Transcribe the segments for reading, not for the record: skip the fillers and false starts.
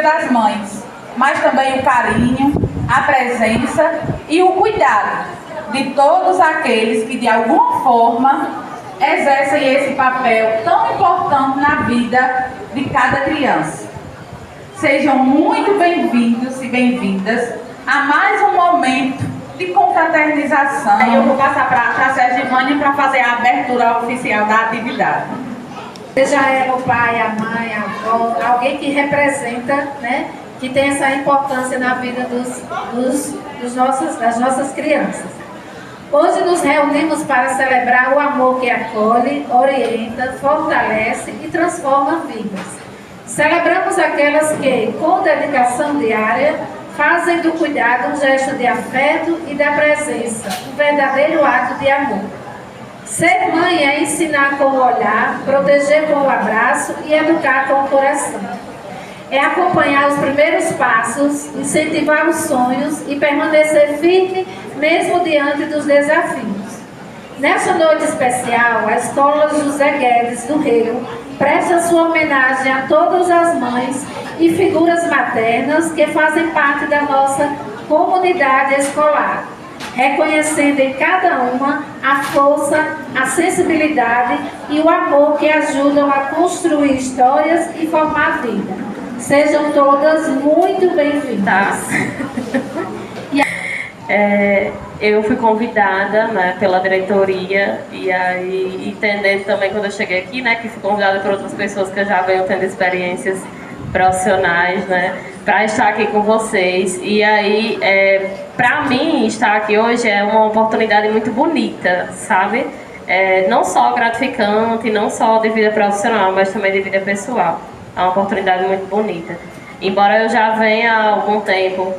das Mães, mas também o carinho, a presença e o cuidado de todos aqueles que de alguma forma exercem esse papel tão importante na vida de cada criança. Sejam muito bem-vindos e bem-vindas a mais um momento de confraternização. Eu vou passar para a Sergivânia para fazer a abertura oficial da atividade. Seja ela o pai, a mãe, a avó, alguém que representa, né, que tem essa importância na vida das nossas crianças. Hoje nos reunimos para celebrar o amor que acolhe, orienta, fortalece e transforma vidas. Celebramos aquelas que, com dedicação diária, fazem do cuidado um gesto de afeto e da presença, um verdadeiro ato de amor. Ser mãe é ensinar com o olhar, proteger com o abraço e educar com o coração. É acompanhar os primeiros passos, incentivar os sonhos e permanecer firme mesmo diante dos desafios. Nessa noite especial, a Escola José Guedes do Rio presta sua homenagem a todas as mães e figuras maternas que fazem parte da nossa comunidade escolar, reconhecendo em cada uma a força, a sensibilidade e o amor que ajudam a construir histórias e formar vida. Sejam todas muito bem-vindas. Eu fui convidada, né, pela diretoria e aí entendendo também quando eu cheguei aqui, né, que fui convidada por outras pessoas que eu já venho tendo experiências profissionais, né, para estar aqui com vocês. E aí, para mim, estar aqui hoje é uma oportunidade muito bonita, sabe? Não só gratificante, não só de vida profissional, mas também de vida pessoal. É uma oportunidade muito bonita. Embora eu já venha há algum tempo,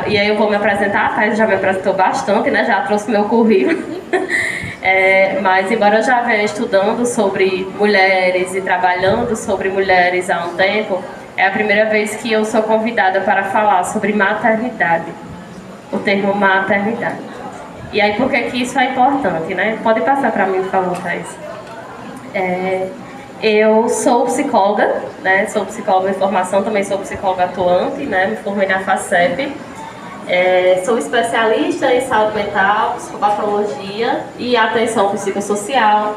e aí eu vou me apresentar, a Thais já me apresentou bastante, né? Já trouxe meu currículo. Mas embora eu já venha estudando sobre mulheres e trabalhando sobre mulheres há um tempo, é a primeira vez que eu sou convidada para falar sobre maternidade, o termo maternidade. E aí por que isso é importante, né? Pode passar para mim, por favor, Thais. Eu sou psicóloga, né? Sou psicóloga de formação, também sou psicóloga atuante, né? Me formei na FACEP. Sou especialista em saúde mental, psicopatologia e atenção psicossocial.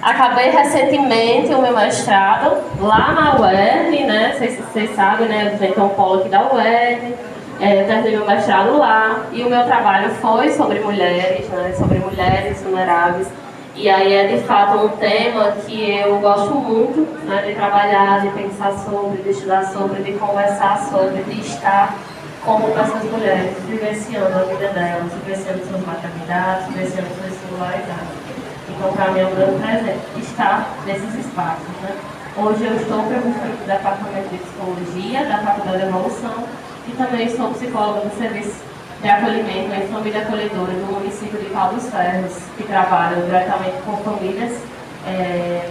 Acabei recentemente o meu mestrado lá na UERN, né? Vocês sabem, né? Eu tenho um polo aqui da UERN. Eu terminei meu mestrado lá e o meu trabalho foi sobre mulheres, né? Sobre mulheres vulneráveis. E aí é de fato um tema que eu gosto muito, né, de trabalhar, de pensar sobre, de estudar sobre, de conversar sobre, de estar como essas mulheres, vivenciando a vida delas, vivenciando suas maternidades, vivenciando suas singularidades. Então, para mim é um grande presente estar nesses espaços, né? Hoje eu estou professora do Departamento de Psicologia, da Faculdade de Evolução, e também sou psicóloga do Serviço de Acolhimento em Família Acolhedora do município de Pau dos Ferros, que trabalham diretamente com famílias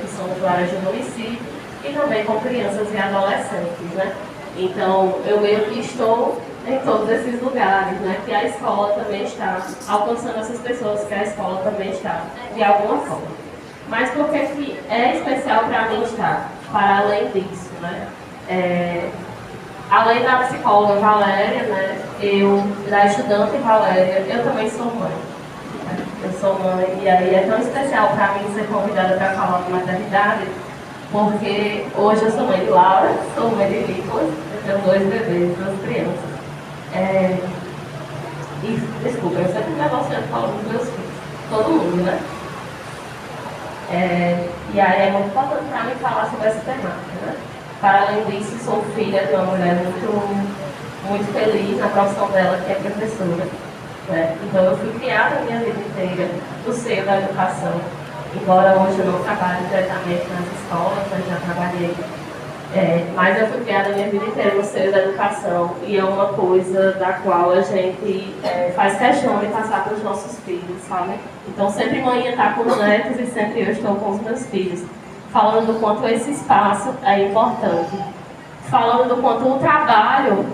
que são usuárias do município e também com crianças e adolescentes, né? Então, eu meio que estou em todos esses lugares, né? Que a escola também está alcançando essas pessoas, que a escola também está, de alguma forma. Mas por que é especial para mim estar? Para além disso, né? Além da psicóloga Valéria, né, da estudante Valéria, eu também sou mãe. Eu sou mãe e aí é tão especial para mim ser convidada para falar de maternidade, porque hoje eu sou mãe de Laura, sou mãe de Nicolas, eu tenho 2 bebês, 2 crianças. E, desculpa, eu sempre me emociono falando dos meus filhos, todo mundo, né? E aí é muito importante para mim falar sobre essa temática, né? Para além disso, sou filha de uma mulher muito feliz na profissão dela, que é professora. Né? Então, eu fui criada a minha vida inteira no seio da educação. Embora hoje eu não trabalhe diretamente nas escolas, eu já trabalhei. Mas eu fui criada a minha vida inteira no seio da educação. E é uma coisa da qual a gente faz questão de passar para os nossos filhos, sabe? Então, sempre manhã está com os netos e sempre eu estou com os meus filhos. Falando do quanto esse espaço é importante, falando do quanto o trabalho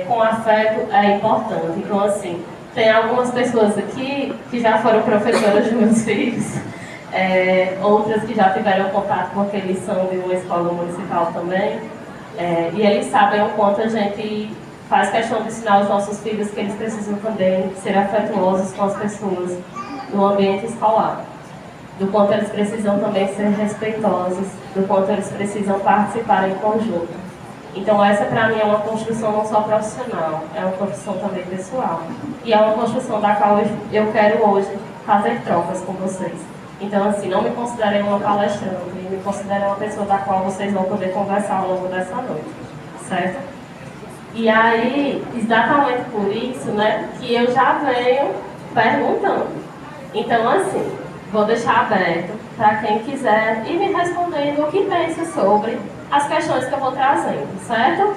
com afeto é importante. Então, assim, tem algumas pessoas aqui que já foram professoras dos meus filhos, outras que já tiveram contato porque eles são de uma escola municipal também. E eles sabem o quanto a gente faz questão de ensinar aos nossos filhos que eles precisam também ser afetuosos com as pessoas no ambiente escolar, do quanto eles precisam também ser respeitosos, do quanto eles precisam participar em conjunto. Então essa para mim é uma construção não só profissional, é uma construção também pessoal. E é uma construção da qual eu quero hoje fazer trocas com vocês. Então assim, não me considerem uma palestrante, me considerem uma pessoa da qual vocês vão poder conversar ao longo dessa noite, certo? E aí, exatamente por isso, né, que eu já venho perguntando. Então assim, vou deixar aberto para quem quiser ir me respondendo o que pensa sobre as questões que eu vou trazendo, certo?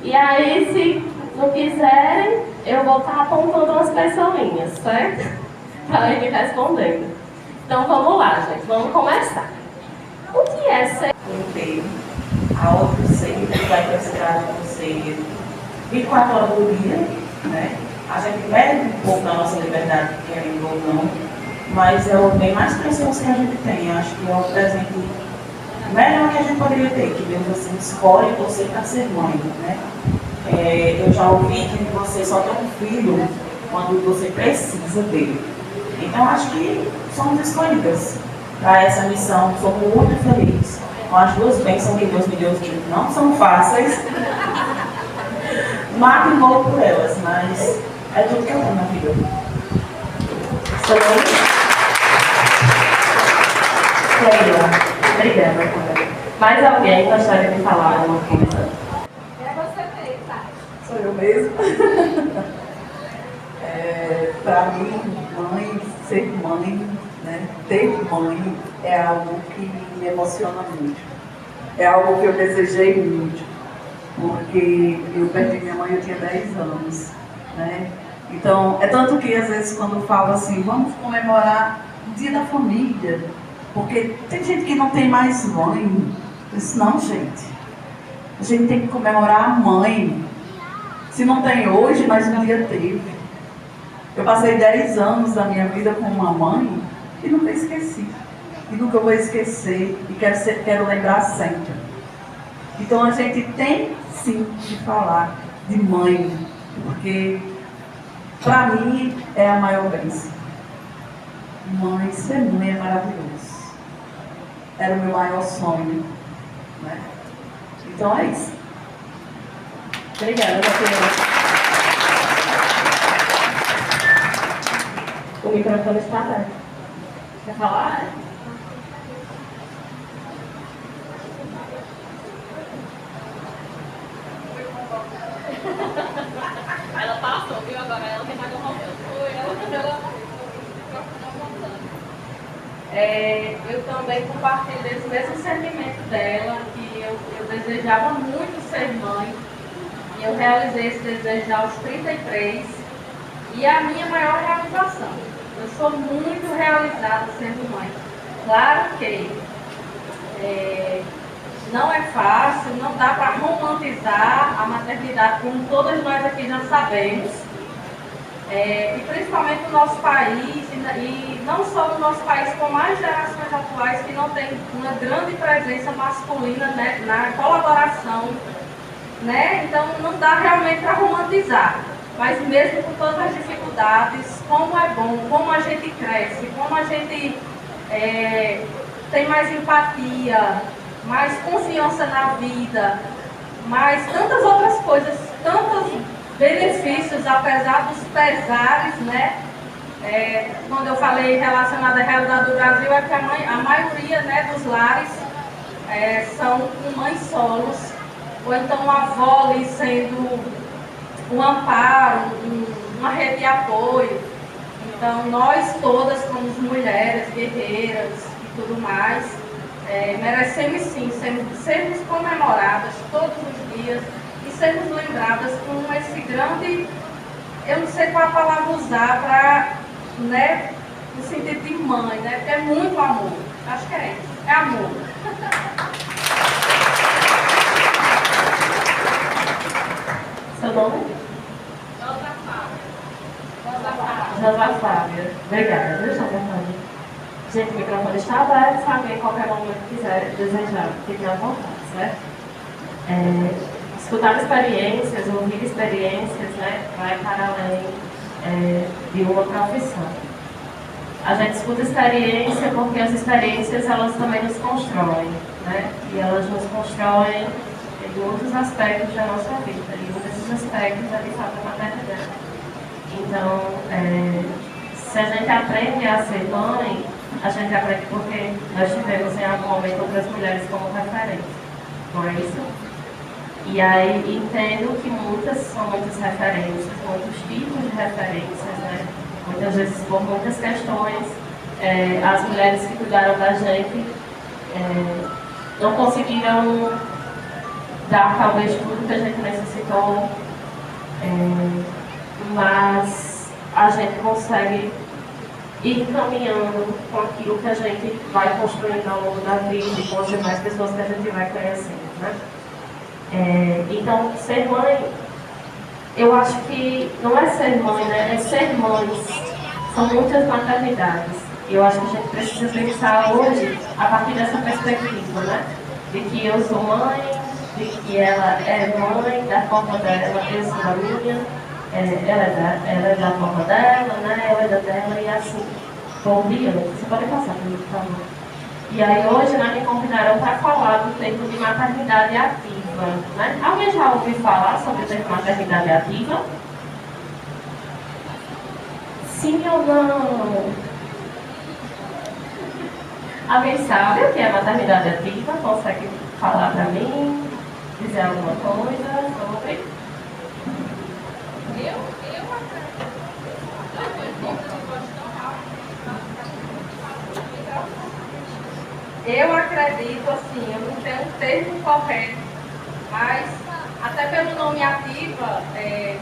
E aí, se não quiserem, eu vou estar apontando umas pessoinhas, certo? Para ir me respondendo. Então vamos lá, gente, vamos começar. O que é ser inteiro? A outro sempre vai prestar você 24 horas do dia, né? A gente perde um pouco da nossa liberdade, querendo ou não, mas é o bem mais precioso que a gente tem. Acho que é o presente melhor que a gente poderia ter, que Deus assim escolhe você para ser mãe, né? Eu já ouvi que você só tem um filho quando você precisa dele. Então acho que somos escolhidas para essa missão. Sou muito feliz com as duas bênçãos que Deus me deu, que não são fáceis. Mato e morro por elas, mas é tudo que eu amo na vida. Obrigada. Mais alguém gostaria de falar alguma coisa? É você mesmo, tá? Sou eu mesmo. Para mim, ser mãe, né, ter mãe é algo que me emociona muito. É algo que eu desejei muito, porque eu perdi minha mãe, eu tinha 10 anos, né? Então, é tanto que às vezes quando falo assim, vamos comemorar o Dia da Família, porque tem gente que não tem mais mãe. Eu disse, não, gente. A gente tem que comemorar a mãe. Se não tem hoje, mas um dia teve. Eu passei 10 anos da minha vida com uma mãe e nunca esqueci. E nunca vou esquecer. E quero lembrar sempre. Então a gente tem sim de falar de mãe. Porque para mim é a maior bênção. Mãe, ser mãe é maravilhoso. Era o meu maior sonho, né? Então é isso. Obrigada, Matheus. O microfone está aberto. Quer falar? Ela passou, viu? Agora ela que está corrompendo. Eu também compartilho desse mesmo sentimento dela, que eu desejava muito ser mãe, e eu realizei esse desejo aos 33, e a minha maior realização. Eu sou muito realizada sendo mãe. Claro que não é fácil, não dá para romantizar a maternidade, como todas nós aqui já sabemos. E principalmente no nosso país, e não só no nosso país, como as gerações atuais que não tem uma grande presença masculina, né, na colaboração, né? Então não dá realmente para romantizar, mas mesmo com todas as dificuldades, como é bom, como a gente cresce, como a gente tem mais empatia, mais confiança na vida, mais tantas outras coisas, tantos benefícios, apesar dos pesares, né? Quando eu falei relacionado à realidade do Brasil, é que a maioria, né, dos lares são com mães solos, ou então uma avó ali sendo um amparo, uma rede de apoio. Então, nós todas, como mulheres, guerreiras e tudo mais, merecemos sim sermos comemoradas todos os dias, sermos lembradas com esse grande, eu não sei qual a palavra usar para, né, no sentido de mãe, né, porque é muito amor. Acho que é isso, é amor. Seu nome? Rosa Fábia. Obrigada, viu, Rosa Fábia? Gente, o microfone está aberto, se alguém em qualquer momento quiser desejar, fique à vontade, certo? Escutar experiências, ouvir experiências, né, vai para além de uma profissão. A gente escuta experiência porque as experiências elas também nos constroem, né, e elas nos constroem em muitos aspectos da nossa vida, e um desses aspectos é de fato a maternidade. Então, se a gente aprende a ser mãe, a gente aprende porque nós tivemos em algum momento outras mulheres como referência, não é isso? E aí entendo que são muitas referências, muitos tipos de referências, né? Muitas vezes por muitas questões, as mulheres que cuidaram da gente não conseguiram dar talvez tudo que a gente necessitou, mas a gente consegue ir caminhando com aquilo que a gente vai construindo ao longo da vida e com as demais pessoas que a gente vai conhecendo, né? Então, ser mãe, eu acho que não é ser mãe, né? É ser mães. São muitas maternidades. Eu acho que a gente precisa pensar hoje a partir dessa perspectiva, né? De que eu sou mãe, de que ela é mãe da forma dela, eu sou da minha, ela é da forma dela, né? Ela é da dela e assim. Bom dia, você pode passar para mim, por favor. E aí hoje me convidaram para falar do termo de maternidade ativa, né? Alguém já ouviu falar sobre o termo maternidade ativa? Sim ou não? Alguém sabe o que é maternidade ativa? Consegue falar para mim? Dizer alguma coisa sobre? Eu acredito, assim, eu não tenho um termo correto, mas até pelo nome ativa,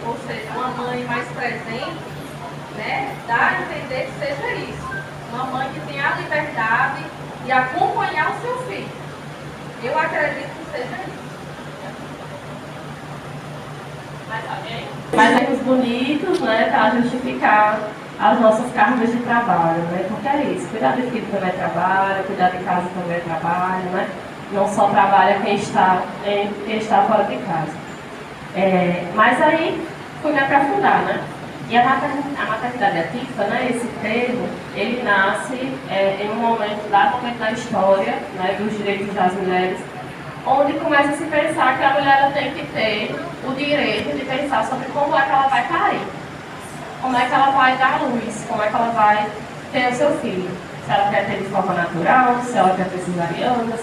ou seja, uma mãe mais presente, né, dá a entender que seja isso. Uma mãe que tem a liberdade de acompanhar o seu filho. Eu acredito que seja isso. Mais termos bonitos, né, para justificar as nossas cargas de trabalho, né? Porque é isso, cuidar de filho também é trabalho, cuidar de casa também é trabalho, né? Não só trabalha quem está fora de casa. Mas aí fui me aprofundar, né? E a maternidade ativa, né, esse termo, ele nasce em um momento da história, né, dos direitos das mulheres, onde começa a se pensar que a mulher ela tem que ter o direito de pensar sobre como é que ela vai parir. Como é que ela vai dar luz, como é que ela vai ter o seu filho. Se ela quer ter de forma natural, se ela quer ter cesariana,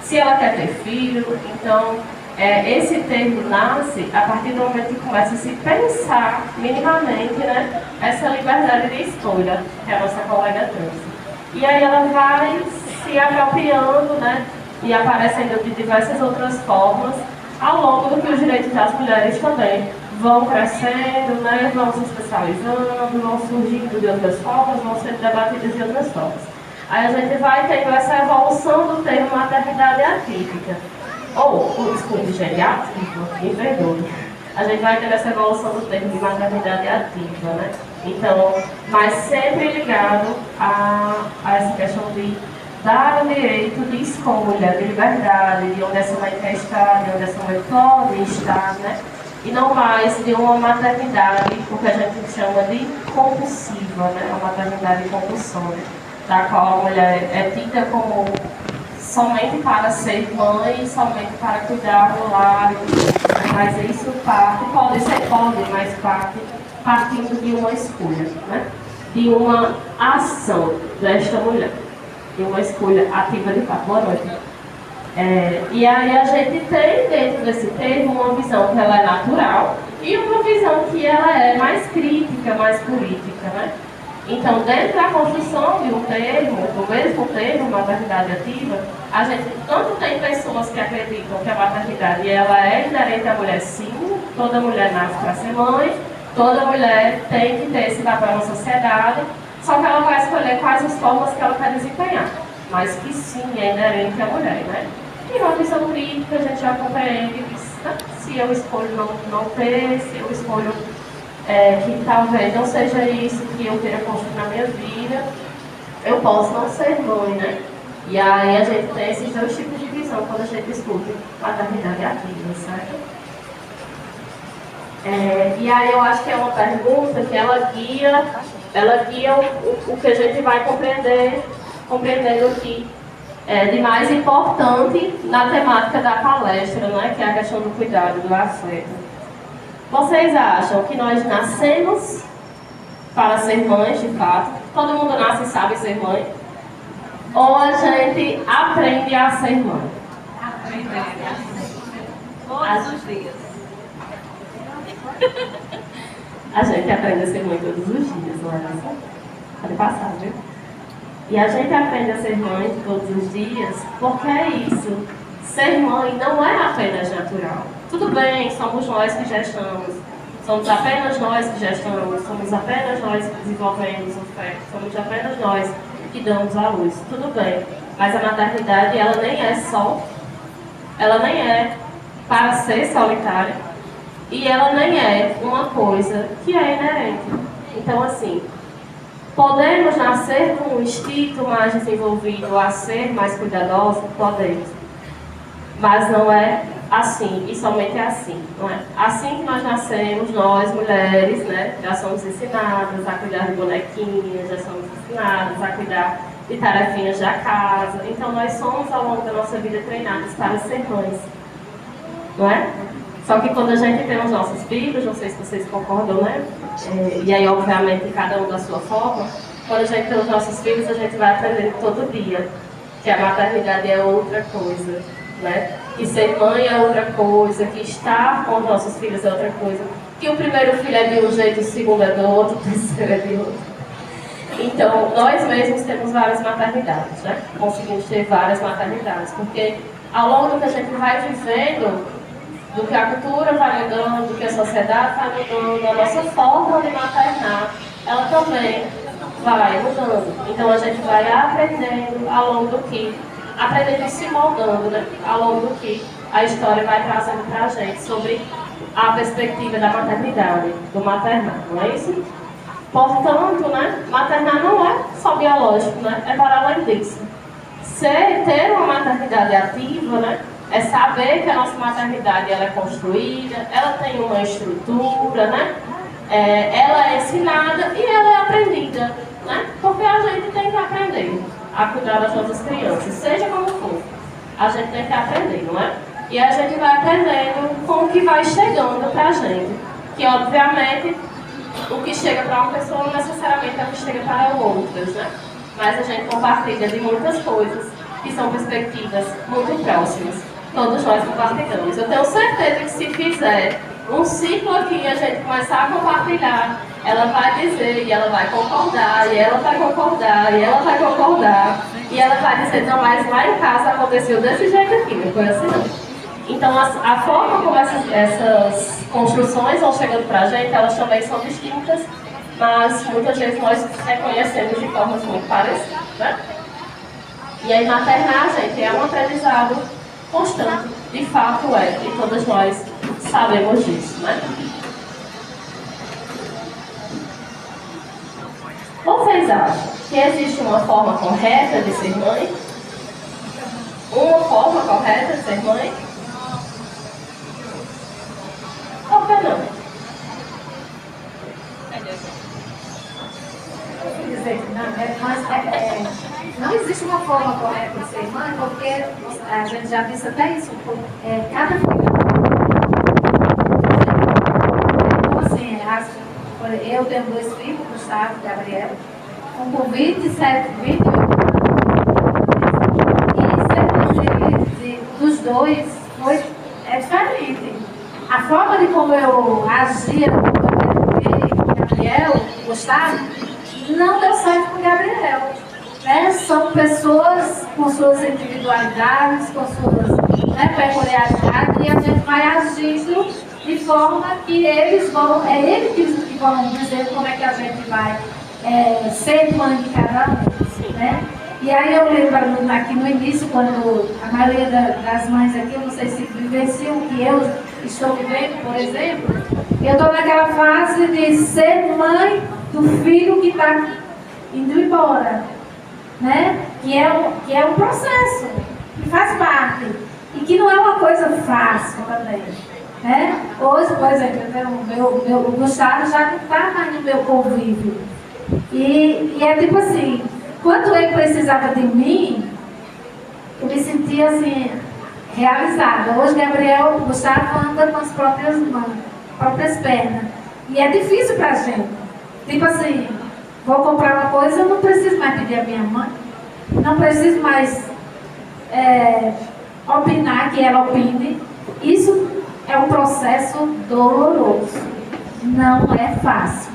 se ela quer ter filho. Então, esse termo nasce a partir do momento que começa a se pensar minimamente, né, essa liberdade de escolha que a nossa colega trouxe. E aí ela vai se apropriando, né, e aparecendo de diversas outras formas ao longo do que os direitos das mulheres também vão crescendo, né, vão se especializando, vão surgindo de outras formas, vão sendo debatidas de outras formas. Aí a gente vai tendo essa evolução do termo maternidade atípica. Desculpe, geriátrico, me perdoe. A gente vai tendo essa evolução do termo de maternidade ativa, né? Então, mas sempre ligado a essa questão de dar o direito de escolha, de liberdade, de onde essa mãe quer estar, de onde essa mãe pode estar, né? E não mais de uma maternidade, o que a gente chama de compulsiva, né? Uma maternidade compulsória, da qual a mulher é tida como somente para ser mãe, somente para cuidar do lar, mas isso pode, partindo de uma escolha, né? De uma ação desta mulher, de uma escolha ativa de fato. Boa noite. E aí a gente tem dentro desse termo uma visão que ela é natural e uma visão que ela é mais crítica, mais política, né? Então, dentro da construção de um termo, do mesmo termo, maternidade ativa, a gente tanto tem pessoas que acreditam que a maternidade ela é inerente à mulher, sim, toda mulher nasce para ser mãe, toda mulher tem que ter esse papel na sociedade, só que ela vai escolher quais as formas que ela quer desempenhar, mas que sim é inerente à mulher, né? E uma visão crítica, a gente já compreende que se eu escolho não ter, se eu escolho que talvez não seja isso que eu queira construir na minha vida, eu posso não ser mãe, né? E aí a gente tem esses dois tipos de visão quando a gente discute maternidade ativa, certo? E aí eu acho que é uma pergunta que ela guia o que a gente vai compreendendo aqui de mais importante na temática da palestra, né, que é a questão do cuidado, do afeto. Vocês acham que nós nascemos para ser mães, de fato? Todo mundo nasce e sabe ser mãe? Ou a gente aprende a ser mãe? Todos os dias. A gente aprende a ser mãe todos os dias, não é? Pode passar, viu? E a gente aprende a ser mãe todos os dias porque é isso. Ser mãe não é apenas natural. Tudo bem, somos nós que gestamos. Somos apenas nós que gestamos. Somos apenas nós que desenvolvemos o feto. Somos apenas nós que damos à luz. Tudo bem. Mas a maternidade, ela nem é para ser solitária. E ela nem é uma coisa que é inerente. Então, assim, podemos nascer com um instinto mais desenvolvido a ser mais cuidadoso? Podemos. Mas não é assim, e somente assim, não é? Assim que nós nascemos, nós, mulheres, né, já somos ensinadas a cuidar de bonequinhas, já somos ensinadas a cuidar de tarefinhas da casa. Então, nós somos, ao longo da nossa vida, treinadas para ser mães, não é? Só que quando a gente tem os nossos filhos, não sei se vocês concordam, né? E aí, obviamente, cada um da sua forma, quando a gente tem os nossos filhos, a gente vai aprendendo todo dia que a maternidade é outra coisa, né? Que ser mãe é outra coisa, que estar com os nossos filhos é outra coisa, que o primeiro filho é de um jeito, o segundo é do outro, o terceiro é de outro. Então, nós mesmos temos várias maternidades, né? Conseguimos ter várias maternidades, porque ao longo do que a gente vai vivendo, do que a cultura vai mudando, do que a sociedade vai mudando, a nossa forma de maternar, ela também vai mudando. Então, a gente vai aprendendo ao longo do que, aprendendo e se moldando, né? Ao longo do que a história vai trazendo para a gente sobre a perspectiva da maternidade, do maternar, não é isso? Portanto, né, maternar não é só biológico, né? É para além disso. Ter uma maternidade ativa, né? É saber que a nossa maternidade ela é construída, ela tem uma estrutura, né? Ela é ensinada e ela é aprendida, né? Porque a gente tem que aprender a cuidar das nossas crianças, seja como for. A gente tem que aprender, não é? E a gente vai aprendendo com o que vai chegando pra gente. Que, obviamente, o que chega para uma pessoa não necessariamente é o que chega para outras, né? Mas a gente compartilha de muitas coisas que são perspectivas muito próximas. Todos nós compartilhamos. Eu tenho certeza que se fizer um ciclo aqui e a gente começar a compartilhar, ela vai dizer, e ela vai concordar, e ela vai concordar, e ela vai concordar, e ela vai dizer, não, mas lá em casa aconteceu desse jeito aqui, não foi assim não. Então, a forma como essas construções vão chegando para a gente, elas também são distintas, mas muitas vezes nós reconhecemos de formas muito parecidas, né? E aí, maternar, gente, é um aprendizado constante, de fato é, e todas nós sabemos disso, né? Vocês acham que existe uma forma correta de ser mãe? Uma forma correta de ser mãe? Por que não? Não existe uma forma correta de ser mãe, porque a gente já disse até isso, cada filho. Então, assim, eu tenho 2 filhos, Gustavo e Gabriel, com 27, 28 anos. E dos dois é diferente. A forma de como eu agia com o Gabriel, Gustavo, não deu certo com o Gabriel. Né? São pessoas com suas individualidades, com suas peculiaridades, e a gente vai agindo de forma que eles vão, eles que vão dizer como é que a gente vai ser mãe de cada um. Né? E aí eu lembro aqui no início, quando a maioria das mães aqui, eu não sei se vivenciam o que eu estou vivendo, por exemplo, eu estou naquela fase de ser mãe do filho que está indo embora. né? Que é um processo, que faz parte, e que não é uma coisa fácil também. Né? Hoje, por exemplo, o Gustavo já não está mais no meu convívio. E é tipo assim, quando ele precisava de mim, eu me sentia assim, realizada. Hoje o Gustavo anda com as próprias mãos, próprias pernas. E é difícil pra gente. Tipo assim, vou comprar uma coisa, eu não preciso mais pedir a minha mãe. Não preciso mais opinar que ela opine. Isso é um processo doloroso. Não é fácil.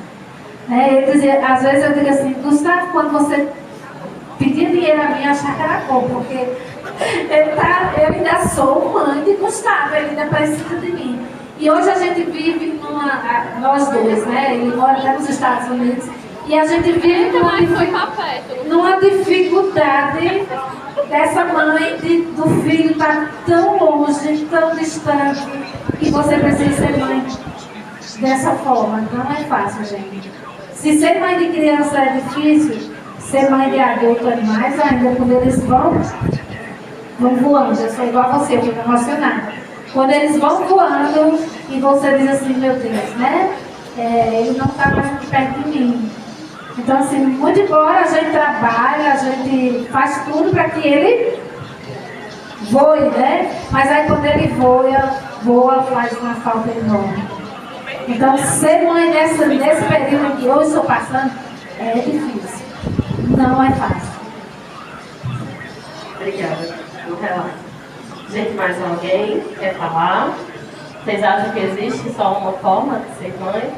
Ele dizia, às vezes eu digo assim, Gustavo, quando você pedia dinheiro a mim, eu achava que era bom, porque eu ainda sou mãe de Gustavo, ele ainda precisa de mim. E hoje a gente vive nós dois, né? Ele mora até nos Estados Unidos, e a gente vive numa dificuldade dessa mãe do filho estar tão longe, tão distante, e você precisa ser mãe dessa forma. Não é fácil, gente. Se ser mãe de criança é difícil, ser mãe de adulto é mais ainda. Quando eles vão voando, eu sou igual a você, eu fico emocionada. Quando eles vão voando e você diz assim, meu Deus, né? Ele não está mais perto de mim. Então, assim, muito embora a gente trabalhe, a gente faz tudo para que ele voe, né? Mas aí quando ele voa, faz uma falta enorme. Então, ser mãe nesse período que hoje estou passando é difícil. Não é fácil. Obrigada. Então, gente, mais alguém quer falar? Vocês acham que existe só uma forma de ser mãe?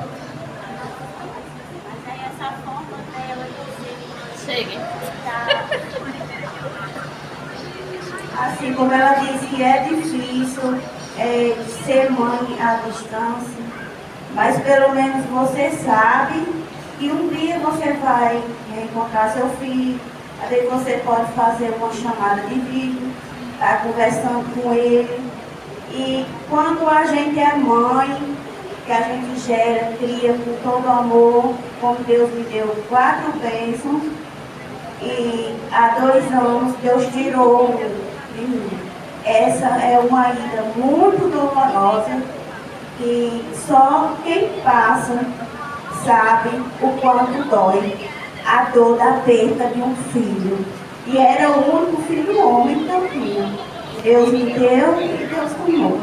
Mas aí essa forma dela de ser Chegue. Assim como ela disse que é difícil ser mãe à distância, mas pelo menos você sabe que um dia você vai encontrar seu filho, às vezes você pode fazer uma chamada de vídeo, estar conversando com ele. E quando a gente é mãe, que a gente gera, cria com todo amor, como Deus me deu 4 bênçãos, e há 2 anos Deus tirou de mim. Essa é uma ida muito dolorosa, que só quem passa sabe o quanto dói a dor da perda de um filho. E era o único filho homem que eu tinha. Deus me deu e Deus tomou.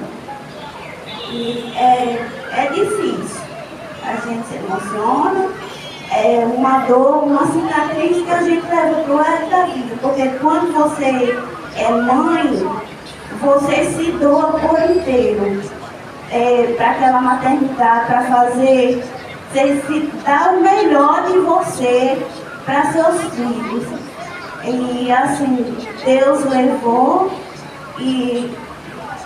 E é difícil. A gente se emociona, é uma dor, uma cicatriz que a gente leva para o resto da vida. Porque quando você é mãe, você se doa por inteiro. Para aquela maternidade, para fazer, você se dá o melhor de você para seus filhos. E assim, Deus levou e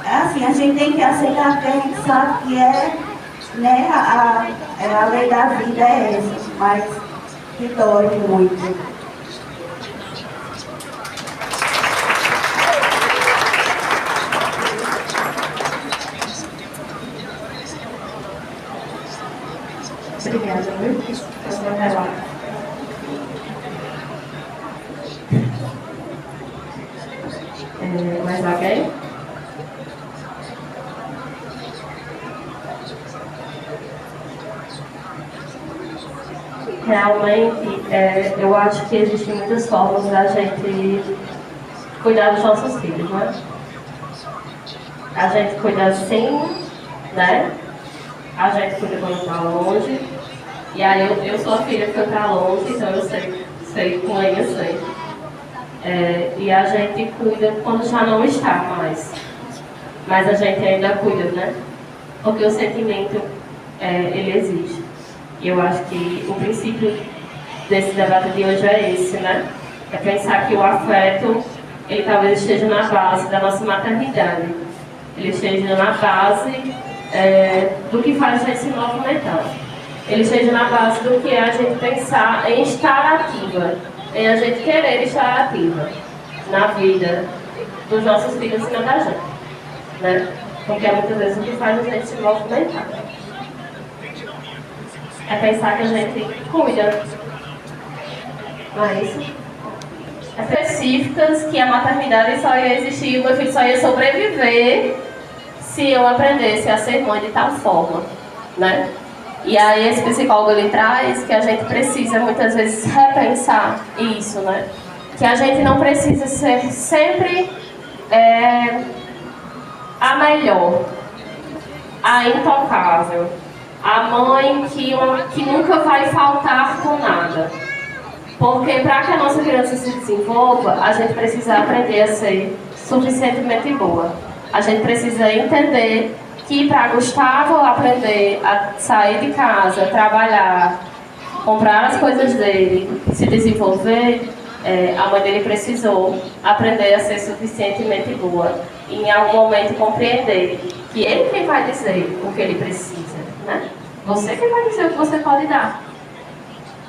assim, a gente tem que aceitar que a gente sabe que né, a lei da vida é essa, mas que dói muito. Obrigada, viu? Passou o relato. Mais alguém? Realmente, eu acho que existem muitas formas da gente cuidar dos nossos filhos, né? A gente cuida assim, né? A gente cuida quando está longe. E aí eu sou a filha que foi para longe, então eu sei com ele, eu sei. E a gente cuida quando já não está mais. Mas a gente ainda cuida, né? Porque o sentimento, ele existe. E eu acho que o princípio desse debate de hoje é esse, né? É pensar que o afeto, ele talvez esteja na base da nossa maternidade. Ele esteja na base do que faz a gente se movimentar. Ele esteja na base do que é a gente pensar em estar ativa, em a gente querer estar ativa na vida dos nossos filhos e da gente, né? Porque é muitas vezes o que faz a gente se movimentar. É pensar que a gente cuida. Não é isso? específicas que a maternidade só ia existir, o meu filho só ia sobreviver se eu aprendesse a ser mãe de tal forma, né? E aí esse psicólogo ele traz que a gente precisa muitas vezes repensar isso, né? Que a gente não precisa ser sempre a melhor, a intocável, a mãe que nunca vai faltar com nada. Porque para que a nossa criança se desenvolva, a gente precisa aprender a ser suficientemente boa. A gente precisa entender que para Gustavo aprender a sair de casa, trabalhar, comprar as coisas dele, se desenvolver, a mãe dele precisou aprender a ser suficientemente boa. E em algum momento compreender que ele quem vai dizer o que ele precisa, né? Você que vai dizer o que você pode dar.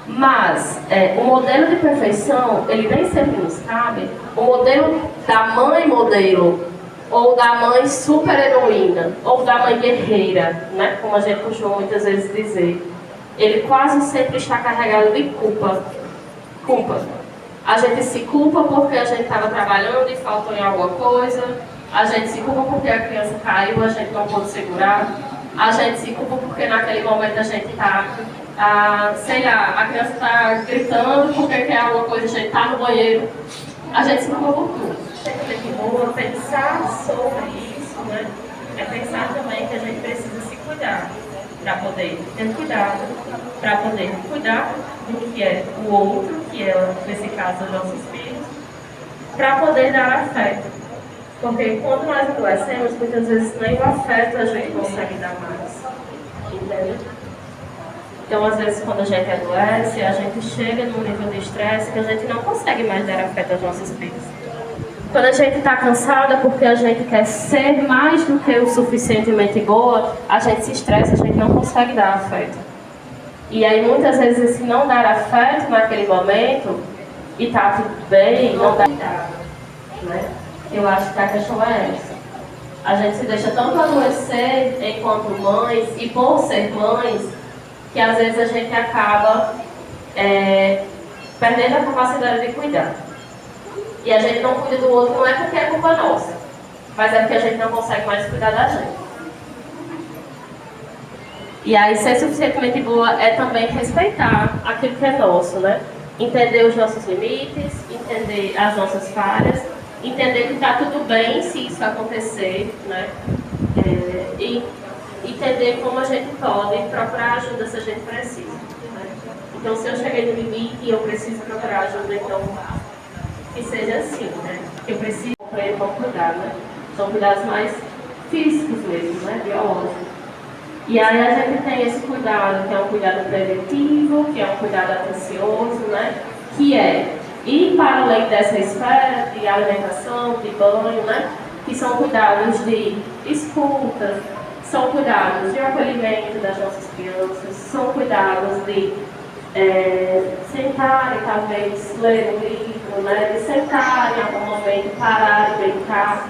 Mas o modelo de perfeição, ele nem sempre nos cabe. O modelo da mãe modelo, ou da mãe super heroína, ou da mãe guerreira, né? Como a gente costuma muitas vezes dizer, ele quase sempre está carregado de culpa. A gente se culpa porque a gente estava trabalhando e faltou em alguma coisa. A gente se culpa porque a criança caiu, a gente não pôde segurar. A gente se culpa porque naquele momento a gente está, sei lá, a criança está gritando porque quer alguma coisa, a gente está no banheiro. A gente se culpa por tudo. Pensar sobre isso, né? É pensar também que a gente precisa se cuidar para poder ter cuidado, para poder cuidar do que é o outro, que é, nesse caso, os nossos filhos, para poder dar afeto. Porque quando nós adoecemos, muitas vezes nem o afeto a gente consegue dar mais. Entende? Então, às vezes, quando a gente adoece, a gente chega num nível de estresse que a gente não consegue mais dar afeto aos nossos filhos. Quando a gente está cansada porque a gente quer ser mais do que o suficientemente boa, a gente se estressa, a gente não consegue dar afeto. E aí, muitas vezes, esse não dar afeto naquele momento, e tá tudo bem, não dá nada, né? Eu acho que a questão é essa. A gente se deixa tanto adoecer enquanto mães, e por ser mães, que às vezes a gente acaba perdendo a capacidade de cuidar. E a gente não cuida do outro, não é porque é culpa nossa, mas é porque a gente não consegue mais cuidar da gente. E aí, ser suficientemente boa é também respeitar aquilo que é nosso, né? Entender os nossos limites, entender as nossas falhas, entender que está tudo bem se isso acontecer, né? E entender como a gente pode procurar ajuda se a gente precisa, né? Então, se eu cheguei no limite e eu preciso procurar ajuda, então que seja assim, né? Que eu preciso para ele cuidar, né? São cuidados mais físicos mesmo, né? Biológicos. E aí a gente tem esse cuidado, que é um cuidado preventivo, que é um cuidado atencioso, né? Que é ir para além dessa esfera de alimentação, de banho, né? Que são cuidados de escuta, são cuidados de acolhimento das nossas crianças, são cuidados de sentar e talvez ler um livro, né? De sentar em algum momento, parar e brincar.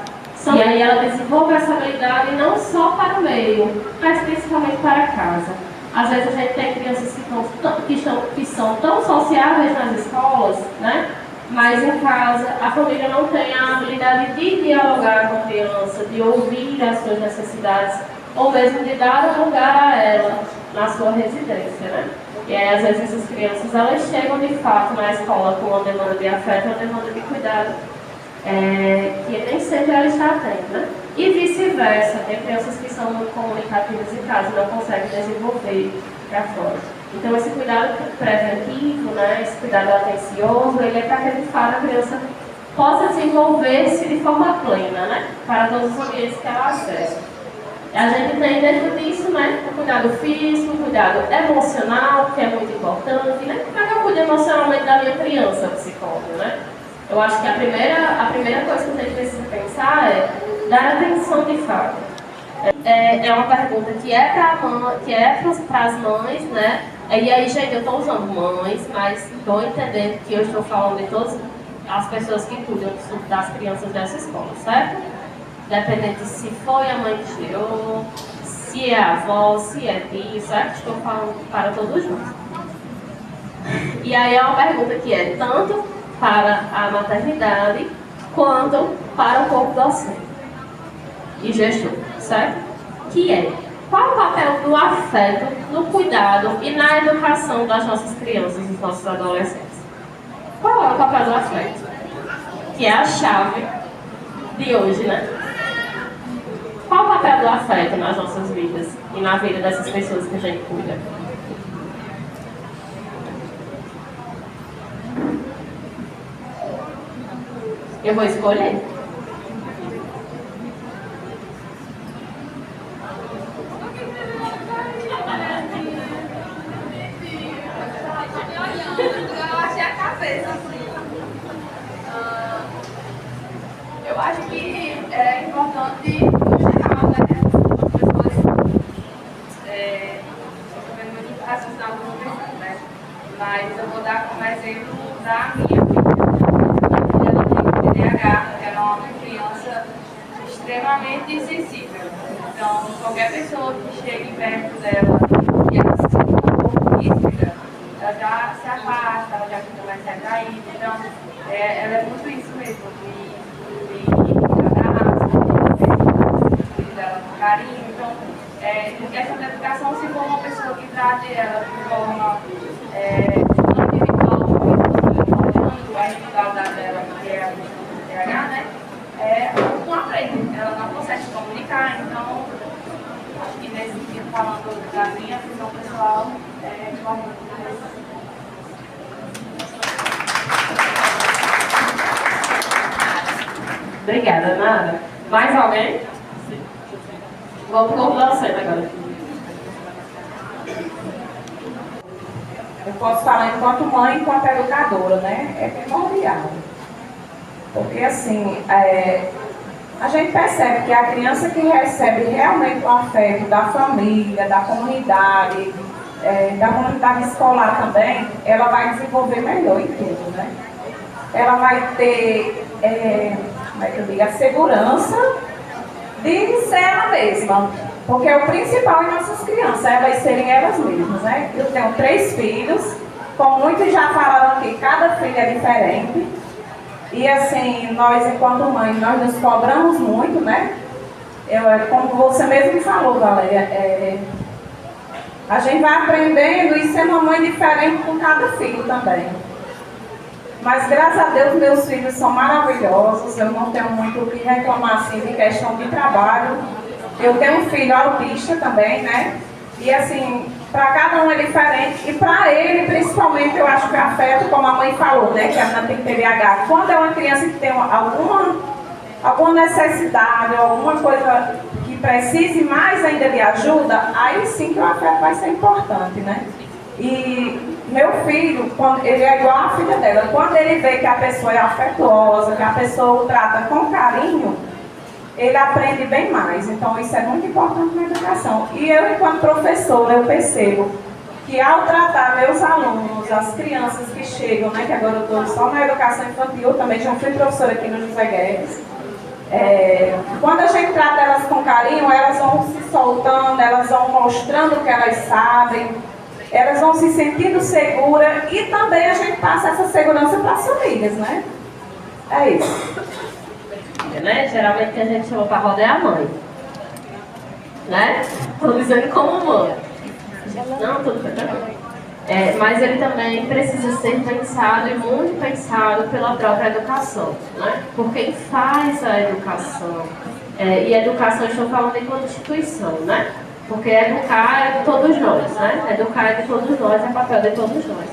E aí ela desenvolve essa habilidade não só para o meio, mas principalmente para casa. Às vezes a gente tem crianças que são tão sociáveis nas escolas, né? Mas em casa a família não tem a habilidade de dialogar com a criança, de ouvir as suas necessidades, ou mesmo de dar um lugar a ela na sua residência, né? E aí, às vezes essas crianças elas chegam de fato na escola com uma demanda de afeto, uma demanda de cuidado, que nem sempre ela está tendo, né? E vice-versa, tem crianças que são muito comunicativas em casa e não conseguem desenvolver para fora. Então esse cuidado preventivo, né, esse cuidado atencioso, ele é para que de fato a criança possa desenvolver-se de forma plena, né, para todos os ambientes que ela acessa. A gente tem dentro disso, né, o cuidado físico, o cuidado emocional, que é muito importante, né? Como é que eu cuido emocionalmente da minha criança, psicóloga, né? Eu acho que a primeira coisa que a gente precisa pensar é dar atenção de fato. É uma pergunta que é para as mães, né? E aí, gente, eu estou usando mães, mas estou entendendo que eu estou falando de todas as pessoas que cuidam das crianças dessa escola, certo? Dependente se foi a mãe que tirou, se é a avó, se é tia, certo? Estou falando para todos nós. E aí é uma pergunta que é tanto para a maternidade quanto para o corpo docente e gestor, certo? Que é, qual o papel do afeto no cuidado e na educação das nossas crianças e dos nossos adolescentes? Qual é o papel do afeto? Que é a chave de hoje, né? Qual o papel do afeto nas nossas vidas e na vida dessas pessoas que a gente cuida? Eu vou escolher. Eu achei a cabeça, assim. Eu acho que é importante, no geral, né, as pessoas, eu também muito raciocinar o que eu pensando, né? Mas eu vou dar como exemplo da minha filha. Ela tem TDAH, ela é uma criança extremamente sensível. Então, qualquer pessoa que chegue perto dela e ela se sinta um pouco ríspida, ela já se afasta, ela já fica mais retraída. Então, ela é muito isso mesmo, de abraço, de dela com carinho. Então, em questão da educação, se for uma pessoa que trate ela de forma não individual, olhando a individualidade dela, que é a questão do TDAH, né? Não aprende, ela não consegue se comunicar. Então, acho que nesse sentido, falando da minha visão pessoal, Obrigada, Nara. Mais alguém? Vamos para o corpo docente agora. Eu posso falar enquanto mãe, enquanto educadora, né? É primordial. Porque, assim, a gente percebe que a criança que recebe realmente o afeto da família, da comunidade escolar também, ela vai desenvolver melhor em tudo, né? Ela vai ter, como é que eu digo, a segurança de ser ela mesma. Porque o principal em nossas crianças é elas serem elas mesmas, né? Eu tenho 3 filhos, como muitos já falaram aqui, cada filho é diferente. E assim, nós enquanto mãe, nós nos cobramos muito, né? Como você mesmo falou, Valéria, a gente vai aprendendo e sendo uma mãe diferente com cada filho também. Mas graças a Deus meus filhos são maravilhosos, eu não tenho muito o que reclamar assim de questão de trabalho. Eu tenho um filho autista também, né? E assim, para cada um é diferente. E para ele, principalmente, eu acho que o afeto, como a mãe falou, né? Que a menina tem TDAH. Quando é uma criança que tem alguma necessidade, alguma coisa que precise mais ainda de ajuda, aí sim que o afeto vai ser importante, né? E meu filho, ele é igual à filha dela. Quando ele vê que a pessoa é afetuosa, que a pessoa o trata com carinho, ele aprende bem mais. Então isso é muito importante na educação. E eu, enquanto professora, eu percebo que ao tratar meus alunos, as crianças que chegam, né, que agora eu estou só na educação infantil, também já fui professora aqui no José Guedes, quando a gente trata elas com carinho, elas vão se soltando, elas vão mostrando que elas sabem, elas vão se sentindo seguras e também a gente passa essa segurança para as famílias, né? É isso. Né? Geralmente que a gente chama para roda é a mãe. Né? Estou dizendo como mãe. Não, tudo bem. Mas ele também precisa ser pensado e muito pensado pela própria educação. Né? Por quem faz a educação. E a educação, estou falando enquanto instituição, né? Porque educar é de todos nós, né? Educar é de todos nós, é papel de todos nós.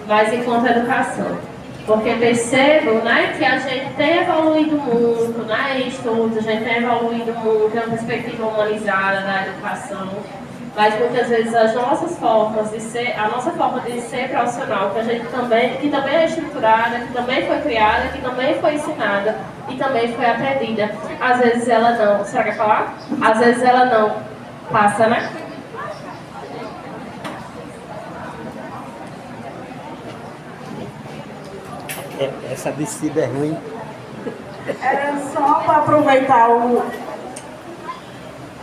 Mas enquanto educação. Porque percebo, né, que a gente tem evoluído muito, né, em estudos, a gente tem evoluído muito, tem uma perspectiva humanizada da educação, mas muitas vezes as nossas formas de ser, a nossa forma de ser profissional, que também é estruturada, que também foi criada, que também foi ensinada e também foi aprendida, às vezes ela não, será que quer falar? Às vezes ela não passa, né? Essa descida é ruim. Era só para aproveitar o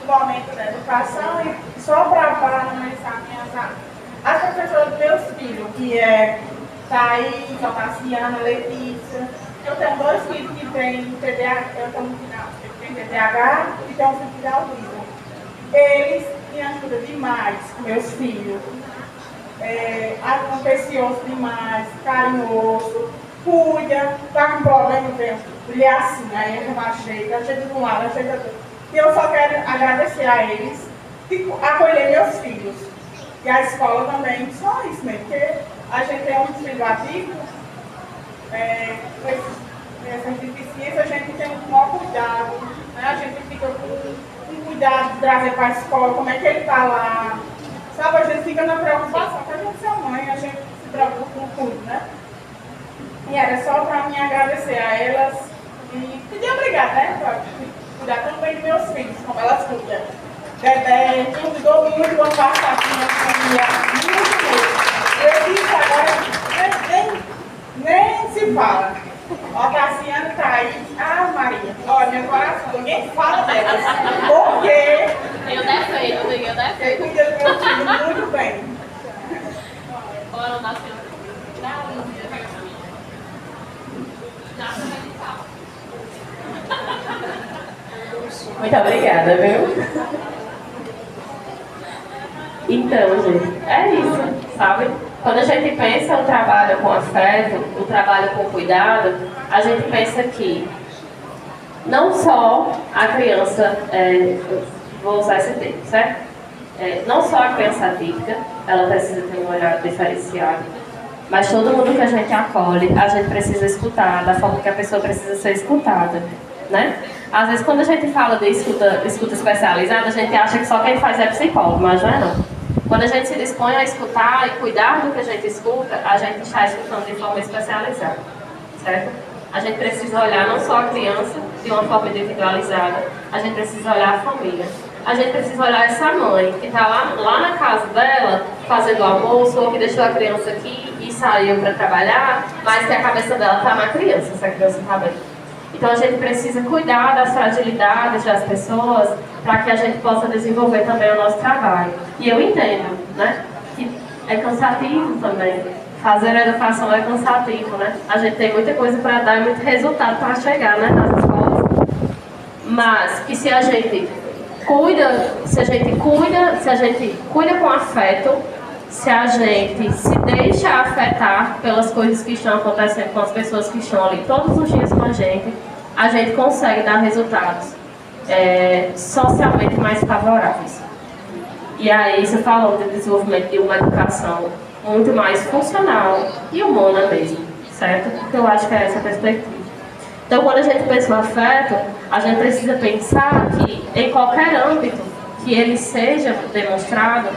momento da educação e só para analisar as professoras dos meus filhos, que Thaís, a Tassiana, a Letícia. Eu tenho 2 filhos que têm TDAH, e tenho um filho de autismo. Eles me ajudam demais, meus filhos. Atencioso demais, carinhoso, cuida, tá com problema, ele é assim, aí ele ajeita de um lado, ajeita do outro. E eu só quero agradecer a eles e acolher meus filhos. E a escola também, só isso mesmo, porque a gente tem um filho ativo, essas deficiências, a gente tem um maior cuidado, né? A gente fica com cuidado de trazer para a escola, como é que ele está lá. Sabe, a gente fica na preocupação, porque a gente é mãe, a gente se preocupa com tudo, né? E era só para mim agradecer a elas e pedir obrigada, né? Para cuidar também dos meus filhos, como elas cuidam. Dedé, me ajudou muito ano passado com a minha família, muito mesmo. Eu disse agora, nem se fala. Ó, Tassiana, Thaís, Maria. Olha, meu coração, ninguém fala delas. Porque Eu defendo. você cuida do meu filho muito bem. Ela nasceu. Muito obrigada, viu? Então, gente, é isso, sabe? Quando a gente pensa o trabalho com afeto, o trabalho com cuidado, a gente pensa que não só a criança, vou usar esse termo, certo? Não só a criança atípica, ela precisa ter um olhar diferenciado, mas todo mundo que a gente acolhe, a gente precisa escutar da forma que a pessoa precisa ser escutada, né? Às vezes, quando a gente fala de escuta especializada, a gente acha que só quem faz é psicólogo, mas não é não. Quando a gente se dispõe a escutar e cuidar do que a gente escuta, a gente está escutando de forma especializada, certo? A gente precisa olhar não só a criança de uma forma individualizada, a gente precisa olhar a família. A gente precisa olhar essa mãe que está lá na casa dela, fazendo o almoço, ou que deixou a criança aqui e saiu para trabalhar, mas que a cabeça dela está na criança, se a criança está bem. Então a gente precisa cuidar das fragilidades das pessoas para que a gente possa desenvolver também o nosso trabalho. E eu entendo, né, que é cansativo também. Fazer a educação é cansativo, né? A gente tem muita coisa para dar e muito resultado para chegar, né, nas escolas. Mas que se a gente cuida com afeto, se a gente se deixa afetar pelas coisas que estão acontecendo com as pessoas que estão ali todos os dias com a gente consegue dar resultados socialmente mais favoráveis. E aí você falou do desenvolvimento de uma educação muito mais funcional e humana mesmo, certo? Porque eu acho que é essa a perspectiva. Então, quando a gente pensa no afeto, a gente precisa pensar que em qualquer âmbito que ele seja demonstrado,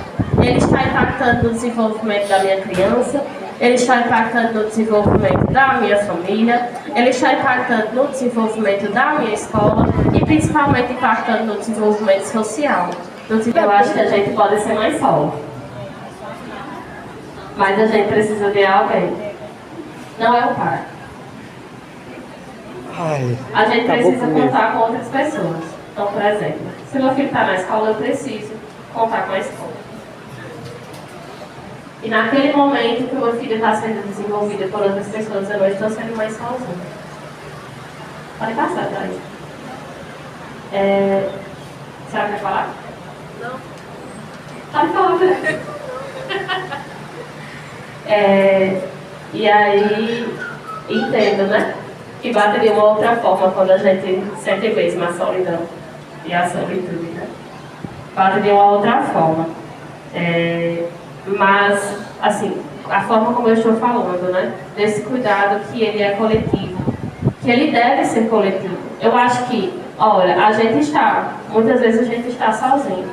ele está impactando no desenvolvimento da minha criança, ele está impactando no desenvolvimento da minha família, ele está impactando no desenvolvimento da minha escola e principalmente impactando no desenvolvimento social. Eu acho que a gente pode ser mais solo, mas a gente precisa de alguém. Não é o pai. A gente precisa contar com outras pessoas. Então, por exemplo, se meu filho está na escola, eu preciso contar com a escola. E naquele momento que o meu filho está sendo desenvolvido por outras pessoas, eu não estou sendo mais sozinha. Pode passar, Thaís. Será que vai falar? Não. Pode falar, né? E aí, entendo, né? Que bate de uma outra forma quando a gente sente mesmo a solidão e a solitude, né? Bate de uma outra forma. Mas, assim, a forma como eu estou falando, né? Desse cuidado que ele é coletivo, que ele deve ser coletivo. Eu acho que, olha, muitas vezes a gente está sozinho.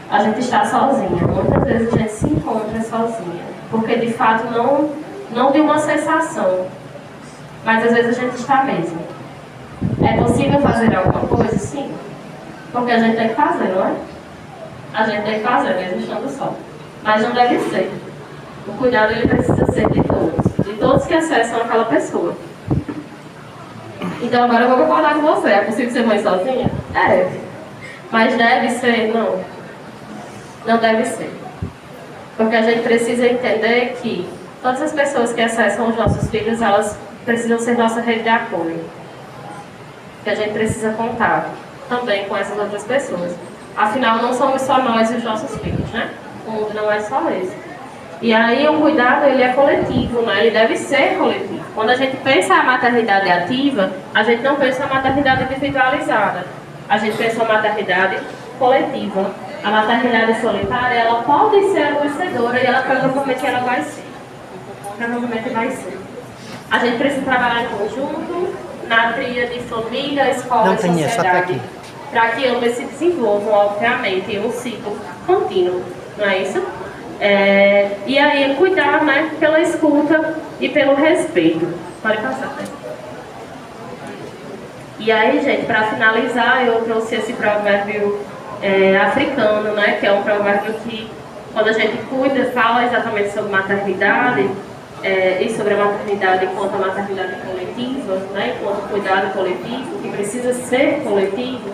A gente está sozinha, muitas vezes a gente se encontra sozinha, porque de fato não de uma sensação, mas às vezes a gente está mesmo. É possível fazer alguma coisa? Sim, porque a gente tem que fazer, não é? A gente tem que fazer, mesmo estando só. Mas não deve ser. O cuidado ele precisa ser de todos que acessam aquela pessoa. Então agora eu vou concordar com você. É possível ser mãe sozinha? Mas deve ser? Não. Não deve ser. Porque a gente precisa entender que Todas as pessoas que acessam os nossos filhos, elas precisam ser nossa rede de apoio. Que a gente precisa contar também com essas outras pessoas. Afinal, não somos só nós e os nossos filhos, né? O mundo não é só esse. E aí o cuidado, ele é coletivo, né? Ele deve ser coletivo. Quando a gente pensa a maternidade ativa, a gente não pensa a maternidade individualizada. A gente pensa a maternidade coletiva. A maternidade solitária, ela pode ser adoecedora e ela provavelmente ela vai ser. Provavelmente vai ser. A gente precisa trabalhar em conjunto, na tríade de família, escola e sociedade, para que ambas se desenvolvam, obviamente, em um ciclo contínuo, não é isso? E aí, cuidar, né, pela escuta e pelo respeito. Pode passar, né? E aí, gente, para finalizar, eu trouxe esse provérbio africano, né, que é um provérbio que, quando a gente cuida, fala exatamente sobre maternidade, e sobre a maternidade enquanto a maternidade coletiva, né, enquanto cuidado coletivo, que precisa ser coletivo,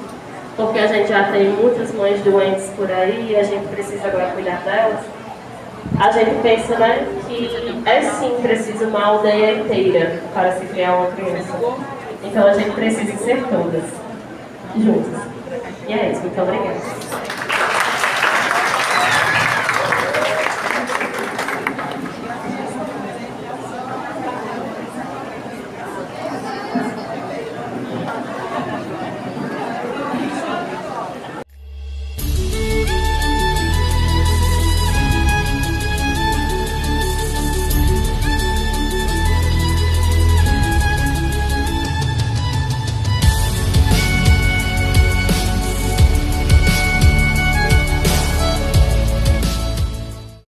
porque a gente já tem muitas mães doentes por aí e a gente precisa agora cuidar delas. A gente pensa, né, que sim preciso uma aldeia inteira para se criar uma criança. Então a gente precisa ser todas juntas. E é isso, muito obrigada.